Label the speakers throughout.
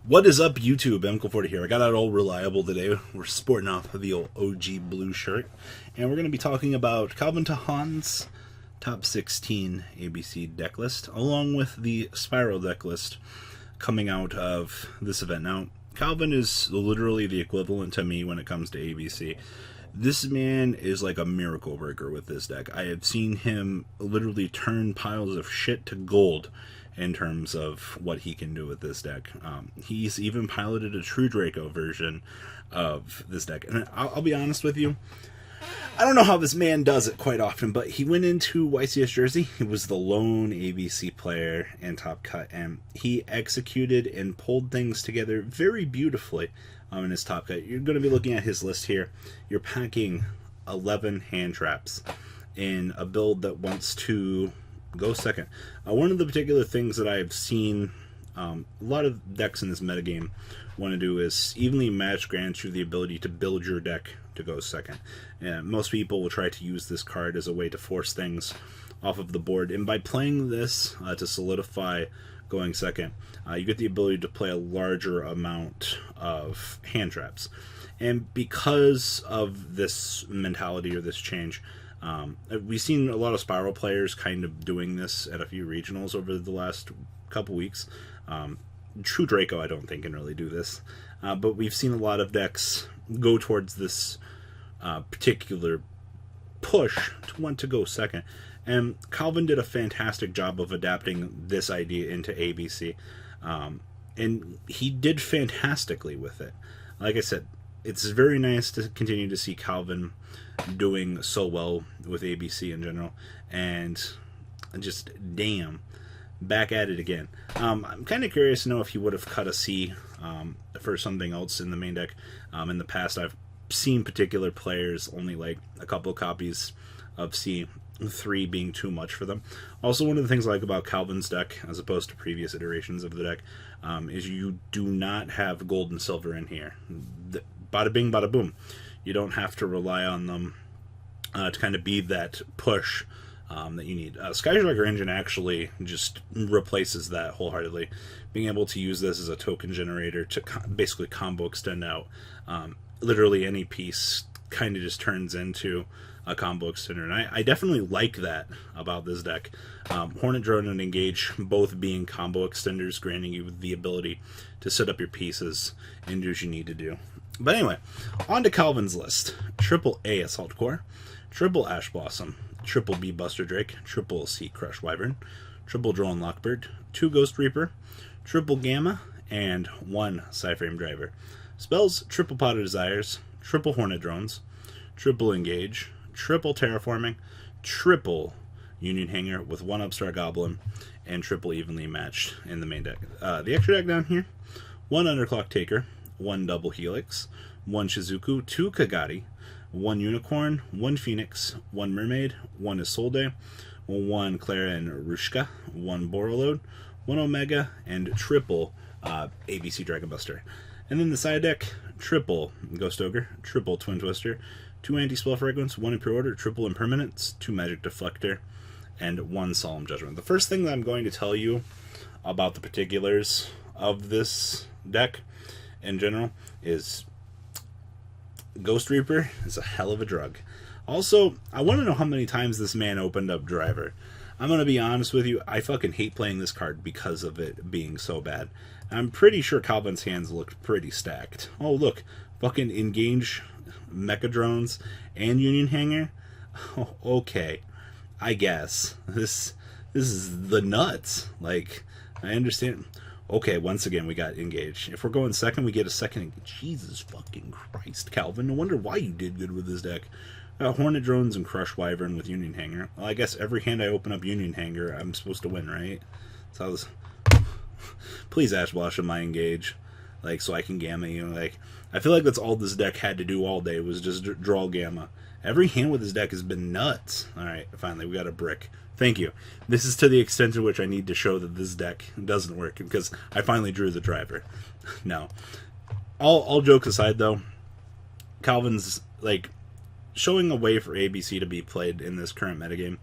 Speaker 1: What is up, YouTube? MCL40 here. I got out all reliable today. We're sporting off the old OG blue shirt. And we're going to be talking about Calvin Tahan's top 16 ABC deck list, along with the Spyral deck list coming out of this event. Now, Calvin is literally the equivalent to me when it comes to ABC. This man is like a miracle worker with this deck. I have seen him literally turn piles of shit to gold in terms of what he can do with this deck. He's even piloted a True Draco version of this deck. And I'll be honest with you, I don't know how this man does it quite often, but he went into YCS Jersey. He was the lone ABC player in Top Cut, and he executed and pulled things together very beautifully in his Top Cut. You're going to be looking at his list here. You're packing 11 hand traps in a build that wants to go second. One of the particular things that I've seen a lot of decks in this metagame want to do is evenly match grant you the ability to build your deck to go second. And most people will try to use this card as a way to force things off of the board, and by playing this to solidify going second, you get the ability to play a larger amount of hand traps. And because of this mentality or this change, we've seen a lot of Spyral players kind of doing this at a few regionals over the last couple weeks. True Draco, I don't think, can really do this. But we've seen a lot of decks go towards this particular push to want to go second. And Calvin did a fantastic job of adapting this idea into ABC. And he did fantastically with it. Like I said, it's very nice to continue to see Calvin doing so well with ABC in general, and just damn, back at it again. I'm kind of curious to know if he would have cut a C for something else in the main deck. In the past, I've seen particular players only like a couple copies of C, 3 being too much for them. Also, one of the things I like about Calvin's deck, as opposed to previous iterations of the deck, is you do not have gold and silver in here. Bada bing, bada boom. You don't have to rely on them to kind of be that push that you need. Skyjacker Engine actually just replaces that wholeheartedly. Being able to use this as a token generator to basically combo extend out literally any piece kind of just turns into a combo extender, and I definitely like that about this deck. Hornet Drone and Engage both being combo extenders, granting you the ability to set up your pieces and do what you need to do. But anyway, on to Calvin's list. Triple A Assault Core, Triple Ash Blossom, Triple B Buster Drake, Triple C Crush Wyvern, Triple Drone Lockbird, 2 Ghost Reaper, Triple Gamma, and 1 Psyframe Driver. Spells: Triple Pot of Desires, Triple Hornet Drones, Triple Engage, Triple Terraforming, Triple Union Hanger with 1 Upstart Goblin, and Triple Evenly Matched in the main deck. The extra deck down here: 1 Underclock Taker, 1 Double Helix, 1 Shizuku, 2 Kagati, 1 Unicorn, 1 Phoenix, 1 Mermaid, 1 Isolde, 1 Clara and Rushka, 1 Borreload, 1 Omega, and Triple ABC Dragon Buster. And then the side deck: Triple Ghost Ogre, Triple Twin Twister, 2 Anti-Spell Fragments, 1 Impure Order, Triple Impermanence, 2 Magic Deflector, and 1 Solemn Judgment. The first thing that I'm going to tell you about the particulars of this deck in general is Ghost Reaper is a hell of a drug. Also, I want to know how many times this man opened up Driver. I'm going to be honest with you, I fucking hate playing this card because of it being so bad. I'm pretty sure Calvin's hands looked pretty stacked. Oh, look, fucking Engage Mecha Drones and Union Hanger. Oh, okay, I guess this is the nuts. Like, I understand. Okay, once again, we got Engage. If we're going second, we get a second. Jesus fucking Christ, Calvin. No wonder why you did good with this deck. Hornet Drones and Crush Wyvern with Union Hanger. Well, I guess every hand I open up Union Hanger, I'm supposed to win, right? So I was... Please Ash Blossom my Engage, like, so I can Gamma you. Like, I feel like that's all this deck had to do all day, was just draw Gamma. Every hand with this deck has been nuts. Alright, finally, we got a brick. Thank you. This is to the extent to which I need to show that this deck doesn't work, because I finally drew the Driver. No. All jokes aside, though, Calvin's, like, showing a way for ABC to be played in this current metagame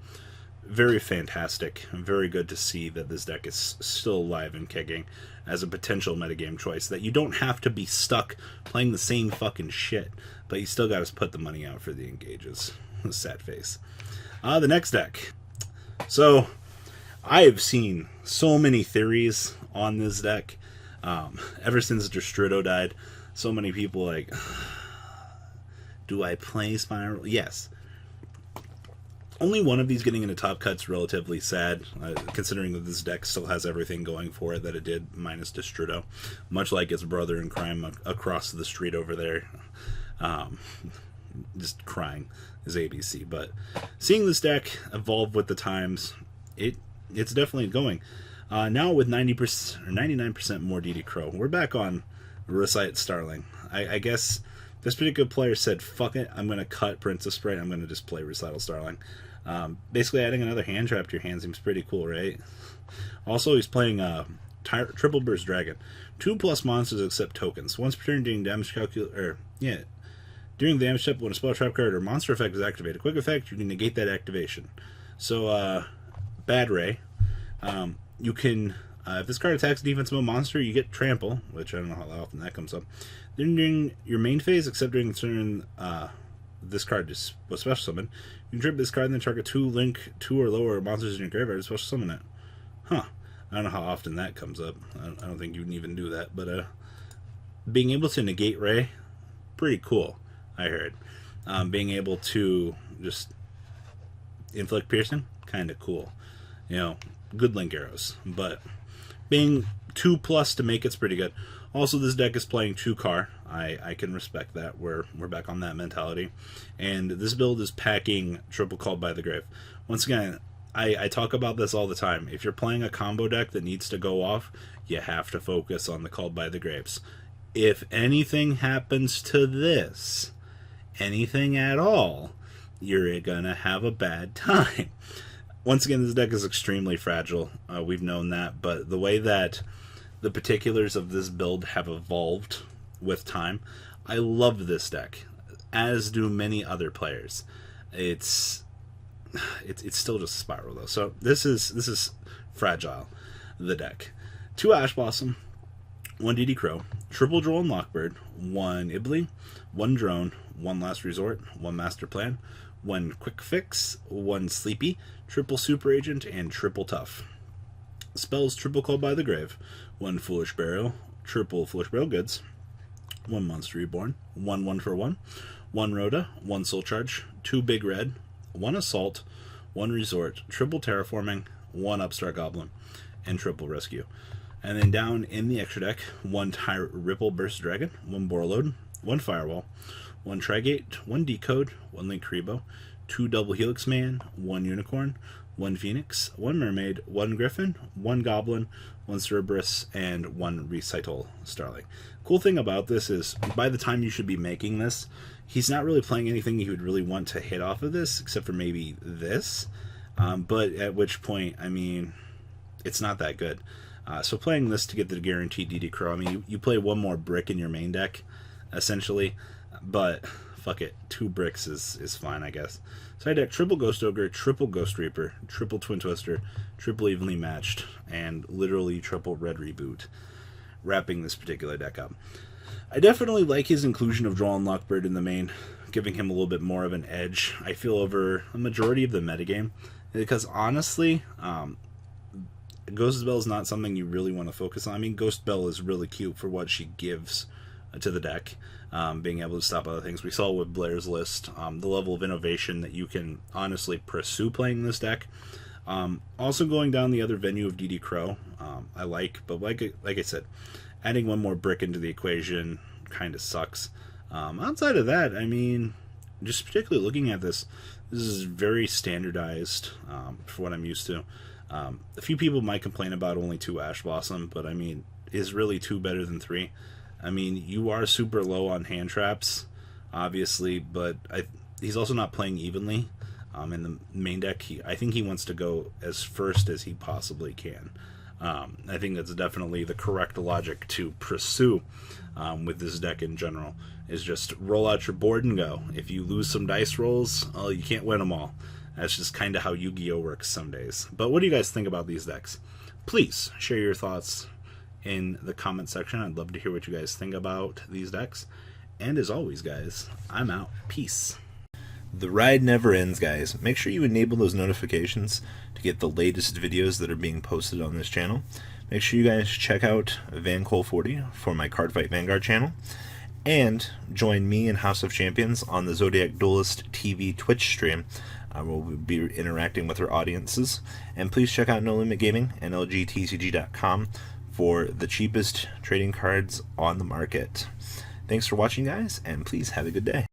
Speaker 1: very fantastic and very good to see that this deck is still alive and kicking as a potential metagame choice, that you don't have to be stuck playing the same fucking shit, but you still got to put the money out for the engages. Sad face. The next deck. So I've seen so many theories on this deck ever since Destrudo died. So many people like, do I play Spyral? Yes. Only one of these getting into top cut's relatively sad, considering that this deck still has everything going for it that it did, minus Destrudo. Much like its brother in crime across the street over there. Just crying is ABC. But seeing this deck evolve with the times, it's definitely going. Now with 90% or 99% more DD Crow, we're back on Recite Starling. I guess this particular player said, fuck it, I'm going to cut Princess Sprite, I'm going to just play Recital Starling. Basically adding another hand trap to your hand seems pretty cool, right? Also, he's playing Triple Burst Dragon. 2+ monsters accept tokens. Once per turn during damage during the damage step, when a spell, trap card, or monster effect is activated, quick effect, you can negate that activation. So, Bad Ray. You can, if this card attacks a defensive monster, you get Trample, which I don't know how often that comes up. Then during your main phase, except during the turn this card was special summon, you can trip this card and then target 2 link 2 or lower monsters in your graveyard to special summon it. Huh. I don't know how often that comes up. I don't think you can even do that. But being able to negate Ray, pretty cool, I heard. Being able to just inflict piercing, kind of cool. You know, good link arrows. But being 2+ to make it's pretty good. Also, this deck is playing 2 Car. I can respect that. We're back on that mentality. And this build is packing Triple Called by the Grave. Once again, I talk about this all the time. If you're playing a combo deck that needs to go off, you have to focus on the Called by the Graves. If anything happens to this, anything at all, you're gonna have a bad time. Once again, this deck is extremely fragile. We've known that, but the way that the particulars of this build have evolved with time, I love this deck, as do many other players. It's still just a Spyral though. So this is fragile, the deck. 2 Ash Blossom, 1 DD Crow, triple Droll and Lockbird, 1 Ibly, 1 Drone, 1 Last Resort, 1 Master Plan, 1 Quick Fix, 1 Sleepy, triple Super Agent, and triple Tough. Spells: Triple Called by the Grave, 1 Foolish Burial, triple Foolish Burial Goods, 1 Monster Reborn, 1 for 1, 1 Rhoda, 1 Soul Charge, 2 Big Red, 1 Assault, 1 Resort, triple Terraforming, 1 Upstart Goblin, and triple Rescue. And then down in the extra deck, 1 Ripple Burst Dragon, 1 Borreload, 1 Firewall, 1 Trigate, 1 Decode, 1 Link Rebo, 2 Double Helix Man, 1 Unicorn, 1 Phoenix, 1 Mermaid, 1 Griffin, 1 Goblin, 1 Cerberus, and 1 Recital Starling. Cool thing about this is, by the time you should be making this, he's not really playing anything he would really want to hit off of this, except for maybe this. But at which point, I mean, it's not that good. So playing this to get the guaranteed DD Crow, I mean, you play 1 more brick in your main deck, essentially. But fuck it, 2 bricks is fine, I guess. So I deck triple Ghost Ogre, triple Ghost Reaper, triple Twin Twister, triple Evenly Matched, and literally triple Red Reboot, wrapping this particular deck up. I definitely like his inclusion of Droll and Lockbird in the main, giving him a little bit more of an edge, I feel, over a majority of the metagame. Because honestly, Ghost Bell is not something you really want to focus on. I mean, Ghost Bell is really cute for what she gives to the deck, being able to stop other things. We saw with Blair's List the level of innovation that you can honestly pursue playing this deck. Also going down the other venue of DD Crow, I like, but like I said, adding 1 more brick into the equation kind of sucks. Outside of that, I mean, just particularly looking at this is very standardized for what I'm used to. A few people might complain about only 2 Ash Blossom, but I mean, is really 2 better than 3? I mean, you are super low on hand traps, obviously, but he's also not playing evenly. In the main deck, I think he wants to go as first as he possibly can. I think that's definitely the correct logic to pursue with this deck in general, is just roll out your board and go. If you lose some dice rolls, you can't win them all. That's just kind of how Yu-Gi-Oh works some days. But what do you guys think about these decks? Please share your thoughts in the comment section. I'd love to hear what you guys think about these decks. And as always, guys, I'm out. Peace. The ride never ends, guys. Make sure you enable those notifications to get the latest videos that are being posted on this channel. Make sure you guys check out VanCole40 for my Cardfight Vanguard channel. And join me and House of Champions on the Zodiac Duelist TV Twitch stream. We'll be interacting with our audiences. And please check out No Limit Gaming and LGTCG.com for the cheapest trading cards on the market. Thanks for watching, guys, and please have a good day.